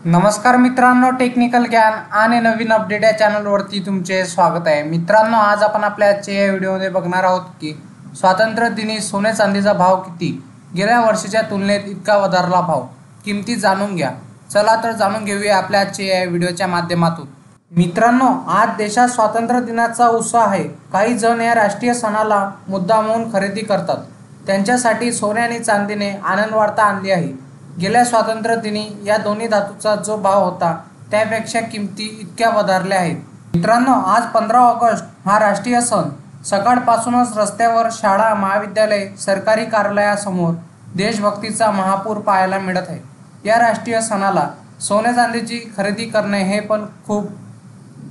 नमस्कार मित्रांनो, टेक्निकल ज्ञान आणि नवीन अपडेट या चॅनलवरती तुमचे स्वागत आहे। मित्रांनो, आज आपण आपल्या आजच्या या व्हिडिओमध्ये बघणार आहोत की स्वातंत्र्य दिनी सोने चांदीचा भाव किती, गेल्या वर्षीच्या तुलनेत इतका वधारला भाव, किमती जाणून घ्या। चला तर जाणून घेऊया आपल्या आजच्या या व्हिडिओच्या माध्यमातून। मित्रांनो, आज देशात स्वातंत्र्य दिनाचा उत्साह आहे। काही जण या राष्ट्रीय सणाला मुद्दामहून खरेदी करतात, त्यांच्यासाठी सोने आणि चांदीने आनंद वार्ता आणली आहे। गेल्या स्वातंत्र्य दिनी या दोन्ही धातूचा जो भाव होता त्यापेक्षा किमती इतक्या वधारल्या आहेत। मित्रांनो, आज 15 ऑगस्ट हा राष्ट्रीय सण सकाळपासूनच रस्त्यावर, शाळा, महाविद्यालय, सरकारी कार्यालयासमोर देशभक्तीचा महापूर पाहायला मिळत आहे। या राष्ट्रीय सणाला सोने चांदीची खरेदी करणे हे पण खूप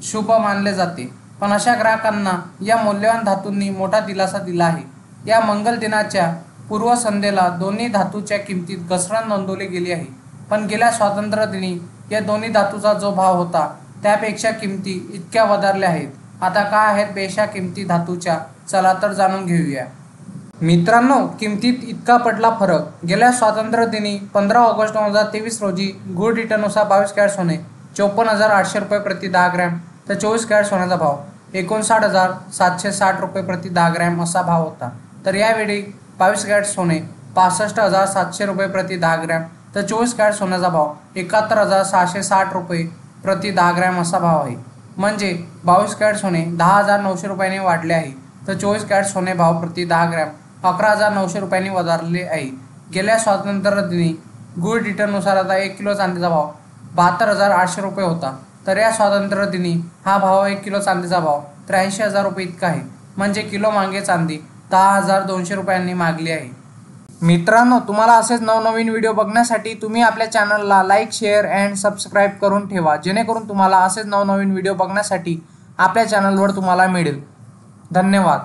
शुभ मानले जाते, पण अशा ग्राहकांना या मौल्यवान धातूंनी मोठा दिलासा दिला आहे। या मंगल दिनाच्या पूर्वसंध्येला दोन्ही धातूच्या किमतीत घसरण नोंदवली गेली आहे, पण गेल्या स्वातंत्र्य दिनी या दोन्ही धातूचा जो भाव होता त्यापेक्षा किमती इतक्या वधारल्या आहेत। आता काय आहेत बेशा किमती धातूच्या, चला तर जाणून घेऊया। मित्रांनो, किमतीत इतका पडला फरक। गेल्या स्वातंत्र्य दिनी 15 ऑगस्ट 2023 रोजी गुळ रेटनुसार 22 कॅरेट सोने 54,800 रुपये प्रति 10 ग्रॅम, तर 24 कॅरेट सोन्याचा भाव 59,760 रुपये प्रति 10 ग्रॅम असा भाव होता। तर यावेळी 22 कॅरेट सोने 65,700 रुपये प्रति 10 ग्रॅम, तर 24 कॅरेट सोन्याचा भाव 71,660 रुपये प्रति 10 ग्रॅम असा भाव आहे। म्हणजे 22 कॅरेट सोने 10,900 रुपयांनी वाढले आहे, तर 24 कॅरेट सोने भाव प्रति 10 ग्रॅम 11,900 रुपयांनी वधारले आहे। गेल्या स्वातंत्र्य दिनी गुळ रेटनुसार आता 1 किलो चांदीचा भाव 72,800 रुपये होता, तर या स्वातंत्र्य दिनी हा भाव 1 किलो चांदीचा भाव 83,000 रुपये इतका आहे। म्हणजे किलो मागे चांदी 10,200 रुपयांनी मागली आहे। मित्रांनो, तुम्हाला असेच नवनवीन व्हिडिओ बघण्यासाठी तुम्ही आपल्या चॅनलला लाईक, शेअर अँड सबस्क्राईब करून ठेवा, जेणेकरून तुम्हाला असेच नवनवीन व्हिडिओ बघण्यासाठी आपल्या चॅनलवर तुम्हाला मिळेल। धन्यवाद।